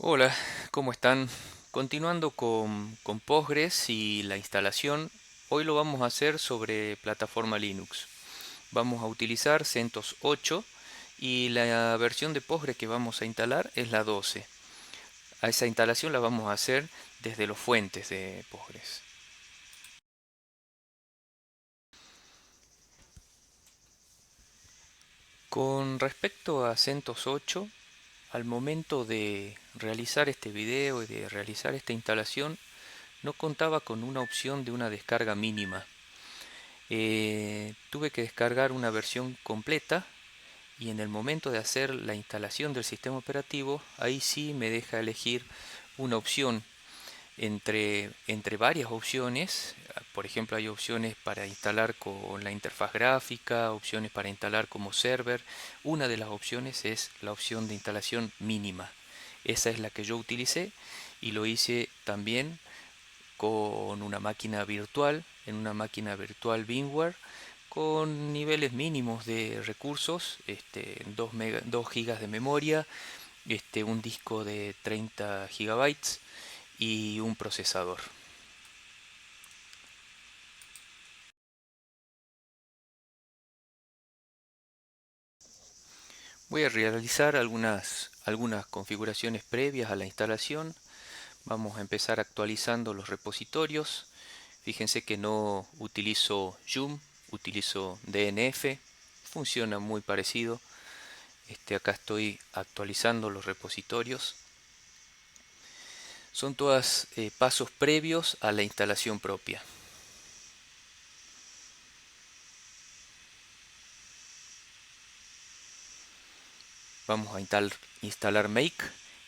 Hola, ¿cómo están? Continuando con Postgres y la instalación, hoy lo vamos a hacer sobre plataforma Linux. Vamos a utilizar CentOS 8 y la versión de Postgres que vamos a instalar es la 12. A esa instalación la vamos a hacer desde los fuentes de Postgres. Con respecto a CentOS 8, al momento de realizar este video y de realizar esta instalación, no contaba con una opción de una descarga mínima. Tuve que descargar una versión completa y en el momento de hacer la instalación del sistema operativo, ahí sí me deja elegir una opción entre varias opciones. Por ejemplo, hay opciones para instalar con la interfaz gráfica, opciones para instalar como server. Una de las opciones es la opción de instalación mínima. Esa es la que yo utilicé y lo hice también con una máquina virtual, en una máquina virtual VMware, con niveles mínimos de recursos, 2 gigas de memoria, un disco de 30 gigabytes y un procesador. Voy a realizar algunas configuraciones previas a la instalación. Vamos a empezar actualizando los repositorios. Fíjense que no utilizo Joom, utilizo DNF. Funciona muy parecido. Acá estoy actualizando los repositorios. Son todas pasos previos a la instalación propia. Vamos a instalar Make,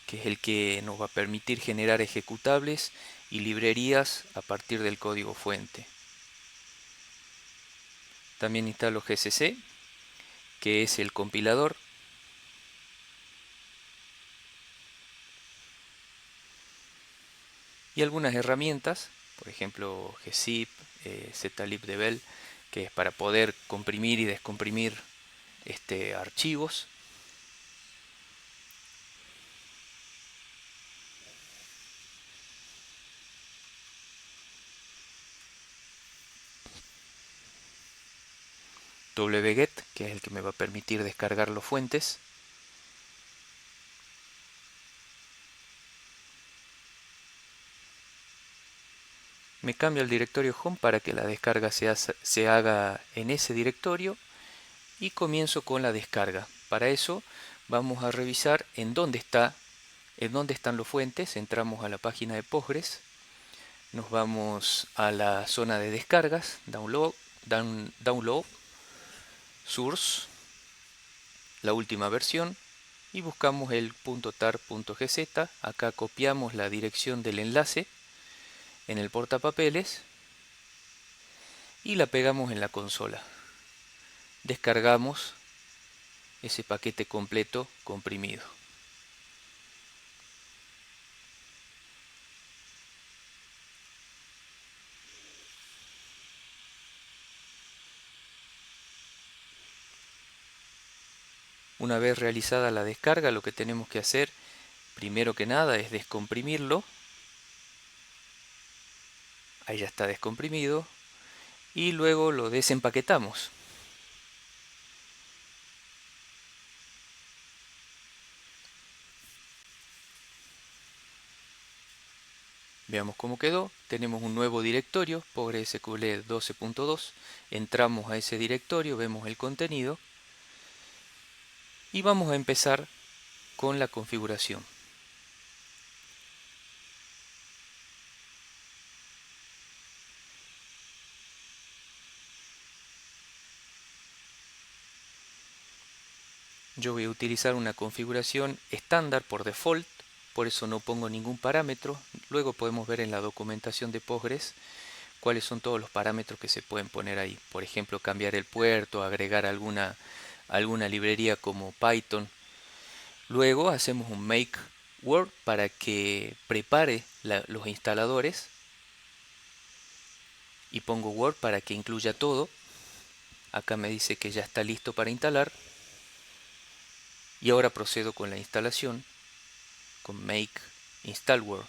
que es el que nos va a permitir generar ejecutables y librerías a partir del código fuente. También instalo GCC, que es el compilador. Y algunas herramientas, por ejemplo gzip, zlibdebel, que es para poder comprimir y descomprimir archivos. Wget, que es el que me va a permitir descargar los fuentes. Me cambio al directorio home para que la descarga se haga en ese directorio y comienzo con la descarga. Para eso vamos a revisar en dónde están los fuentes. Entramos a la página de Postgres, nos vamos a la zona de descargas, download, source, la última versión, y buscamos el .tar.gz. Acá copiamos la dirección del enlace en el portapapeles y la pegamos en la consola. Descargamos ese paquete completo comprimido. Una vez realizada la descarga, lo que tenemos que hacer primero que nada es descomprimirlo. Ahí ya está descomprimido. Y luego lo desempaquetamos. Veamos cómo quedó. Tenemos un nuevo directorio, PostgreSQL 12.2. Entramos a ese directorio, vemos el contenido y vamos a empezar con la configuración. Yo voy a utilizar una configuración estándar por default, por eso no pongo ningún parámetro. Luego podemos ver en la documentación de Postgres cuáles son todos los parámetros que se pueden poner ahí. Por ejemplo, cambiar el puerto, agregar alguna librería como Python. Luego hacemos un make word para que prepare los instaladores y pongo Word para que incluya todo. Acá me dice que ya está listo para instalar y ahora procedo con la instalación. con make installword.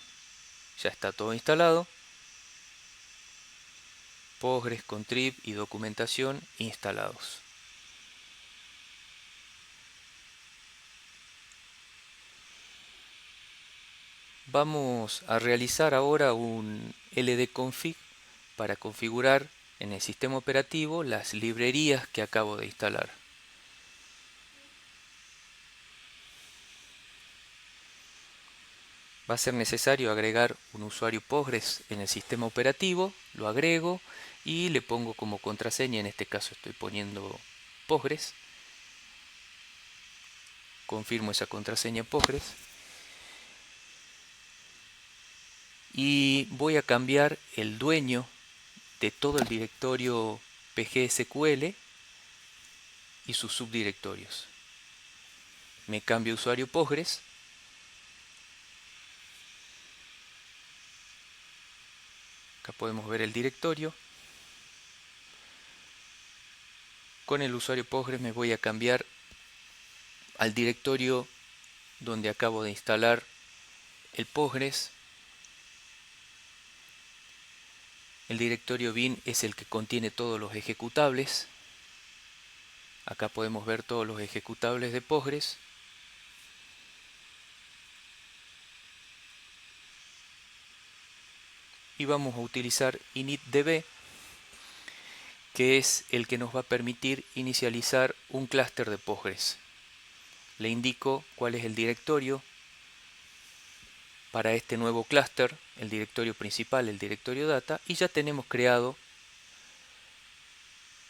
Ya está todo instalado. Postgres, contrib y documentación instalados. Vamos a realizar ahora un ldconfig para configurar en el sistema operativo las librerías que acabo de instalar. Va a ser necesario agregar un usuario Postgres en el sistema operativo, lo agrego y le pongo como contraseña, en este caso estoy poniendo Postgres, confirmo esa contraseña Postgres y voy a cambiar el dueño de todo el directorio PGSQL y sus subdirectorios. Me cambio usuario Postgres. Acá podemos ver el directorio. Con el usuario Postgres me voy a cambiar al directorio donde acabo de instalar el Postgres. El directorio bin es el que contiene todos los ejecutables. Acá podemos ver todos los ejecutables de Postgres. Y vamos a utilizar initdb, que es el que nos va a permitir inicializar un clúster de Postgres. Le indico cuál es el directorio para este nuevo clúster, el directorio principal, el directorio data, y ya tenemos creado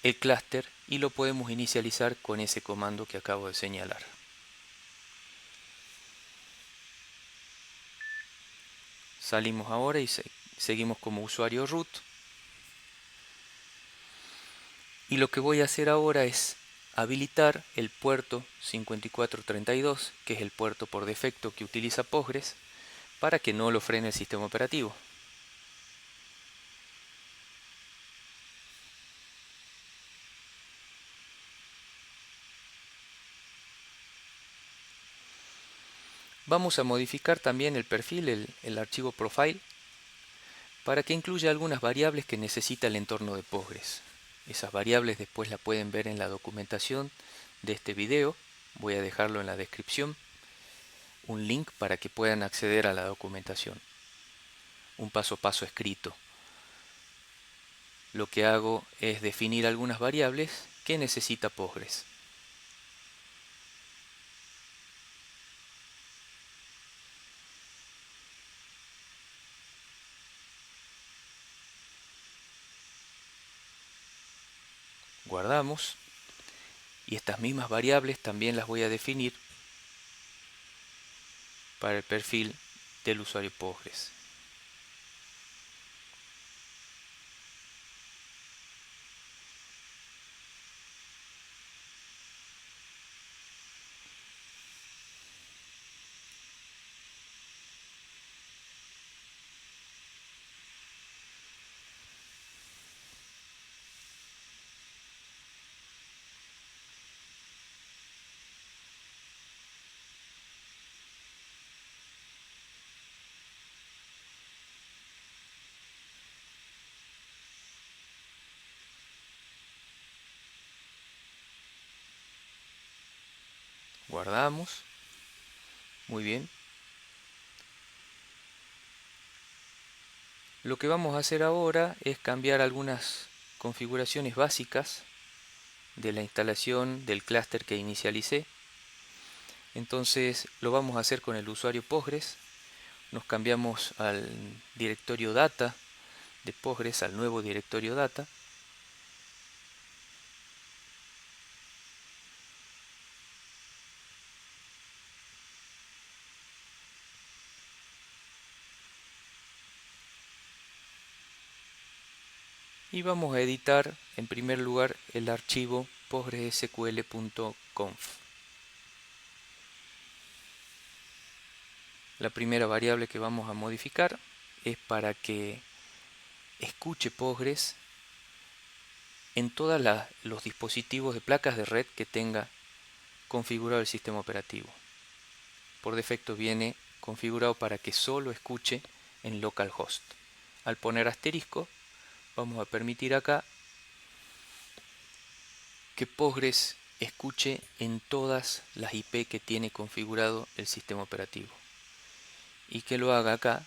el clúster y lo podemos inicializar con ese comando que acabo de señalar. Salimos ahora y seguimos como usuario root. Y lo que voy a hacer ahora es habilitar el puerto 5432, que es el puerto por defecto que utiliza Postgres, para que no lo frene el sistema operativo. Vamos a modificar también el perfil, el archivo profile, para que incluya algunas variables que necesita el entorno de Postgres. Esas variables después las pueden ver en la documentación de este video. Voy a dejarlo en la descripción, un link para que puedan acceder a la documentación. Un paso a paso escrito. Lo que hago es definir algunas variables que necesita Postgres. Guardamos y estas mismas variables también las voy a definir para el perfil del usuario Postgres. Guardamos. Muy bien. Lo que vamos a hacer ahora es cambiar algunas configuraciones básicas de la instalación del clúster que inicialicé. Entonces lo vamos a hacer con el usuario Postgres. Nos cambiamos al directorio data de Postgres, al nuevo directorio data. Y vamos a editar en primer lugar el archivo postgresql.conf. La primera variable que vamos a modificar es para que escuche Postgres en todos los dispositivos de placas de red que tenga configurado el sistema operativo. Por defecto viene configurado para que solo escuche en localhost. Al poner asterisco, vamos a permitir acá que Postgres escuche en todas las IP que tiene configurado el sistema operativo y que lo haga acá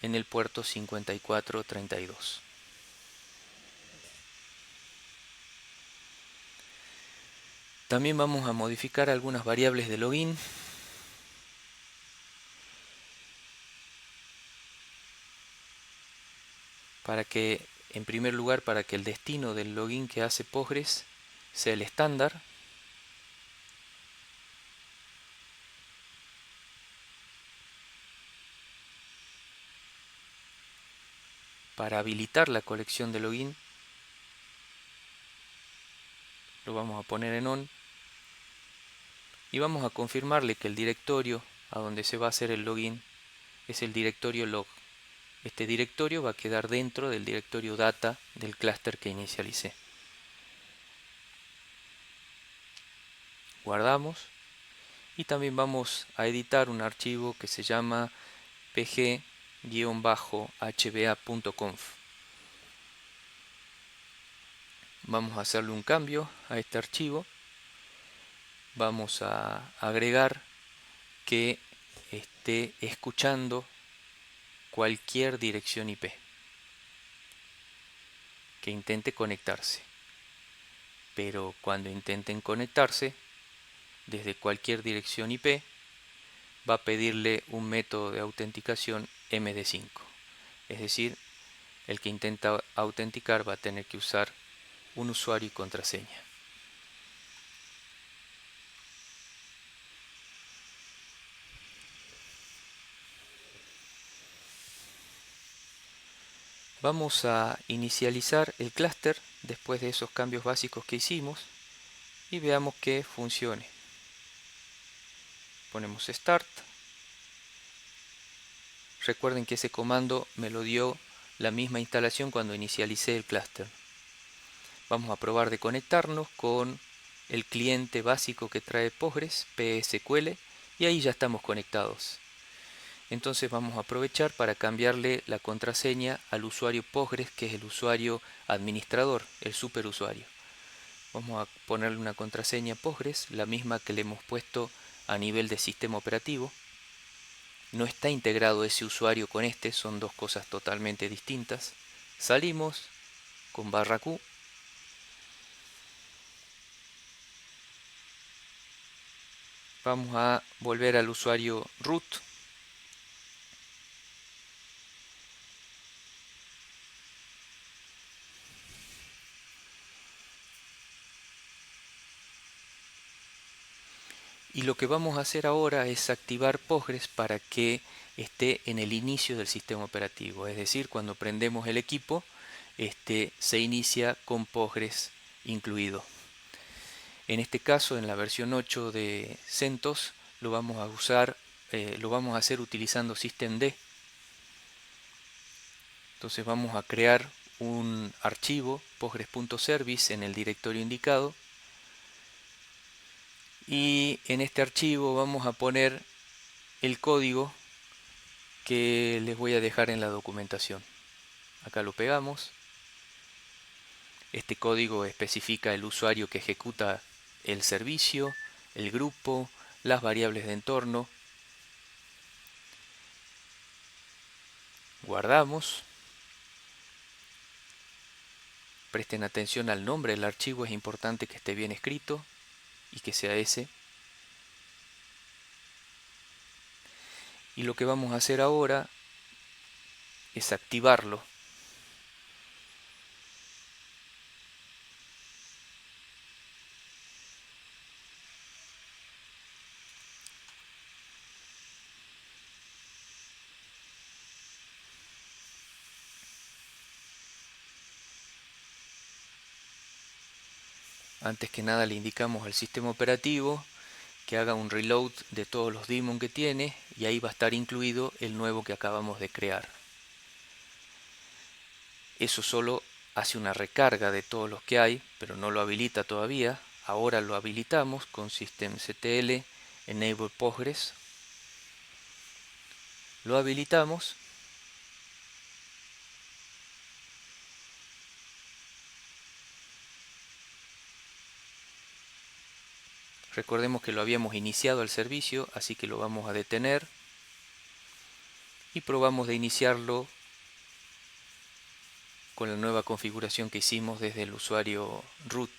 en el puerto 5432. También vamos a modificar algunas variables de login. Para que, en primer lugar, para que el destino del login que hace Postgres sea el estándar. Para habilitar la colección de login, lo vamos a poner en on. Y vamos a confirmarle que el directorio a donde se va a hacer el login es el directorio log. Este directorio va a quedar dentro del directorio data del clúster que inicialicé. Guardamos y también vamos a editar un archivo que se llama pg-hba.conf. Vamos a hacerle un cambio a este archivo. Vamos a agregar que esté escuchando cualquier dirección IP que intente conectarse. Pero cuando intenten conectarse desde cualquier dirección IP, va a pedirle un método de autenticación MD5. Es decir, el que intenta autenticar va a tener que usar un usuario y contraseña. Vamos a inicializar el clúster después de esos cambios básicos que hicimos y veamos que funcione. Ponemos Start. Recuerden que ese comando me lo dio la misma instalación cuando inicialicé el clúster. Vamos a probar de conectarnos con el cliente básico que trae Postgres, PSQL, y ahí ya estamos conectados. Entonces vamos a aprovechar para cambiarle la contraseña al usuario Postgres, que es el usuario administrador, el superusuario. Vamos a ponerle una contraseña Postgres, la misma que le hemos puesto a nivel de sistema operativo. No está integrado ese usuario con este, son dos cosas totalmente distintas. Salimos con /q. Vamos a volver al usuario root. Y lo que vamos a hacer ahora es activar Postgres para que esté en el inicio del sistema operativo. Es decir, cuando prendemos el equipo, se inicia con Postgres incluido. En este caso, en la versión 8 de CentOS, lo vamos a usar, lo vamos a hacer utilizando systemd. Entonces vamos a crear un archivo postgres.service en el directorio indicado. Y en este archivo vamos a poner el código que les voy a dejar en la documentación. Acá lo pegamos. Este código especifica el usuario que ejecuta el servicio, el grupo, las variables de entorno. Guardamos. Presten atención al nombre del archivo, es importante que esté bien escrito y que sea ese. Y lo que vamos a hacer ahora es activarlo. Antes que nada le indicamos al sistema operativo que haga un reload de todos los daemon que tiene y ahí va a estar incluido el nuevo que acabamos de crear. Eso solo hace una recarga de todos los que hay, pero no lo habilita todavía. Ahora lo habilitamos con systemctl enable postgres. Lo habilitamos. Recordemos que lo habíamos iniciado al servicio, así que lo vamos a detener y probamos de iniciarlo con la nueva configuración que hicimos desde el usuario root.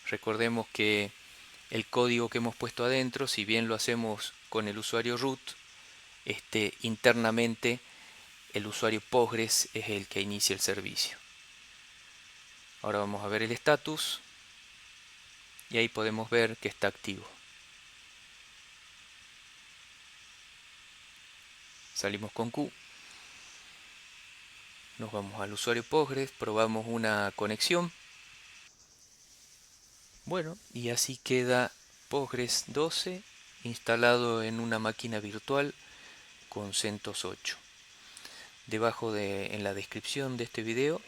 Recordemos que el código que hemos puesto adentro, si bien lo hacemos con el usuario root, internamente el usuario Postgres es el que inicia el servicio. Ahora vamos a ver el estatus y ahí podemos ver que está activo. Salimos con Q, nos vamos al usuario Postgres, probamos una conexión. Bueno, y así queda Postgres 12 instalado en una máquina virtual con CentOS 8. En la descripción de este video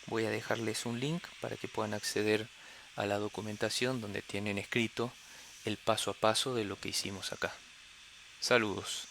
voy a dejarles un link para que puedan acceder a la documentación donde tienen escrito el paso a paso de lo que hicimos acá. Saludos.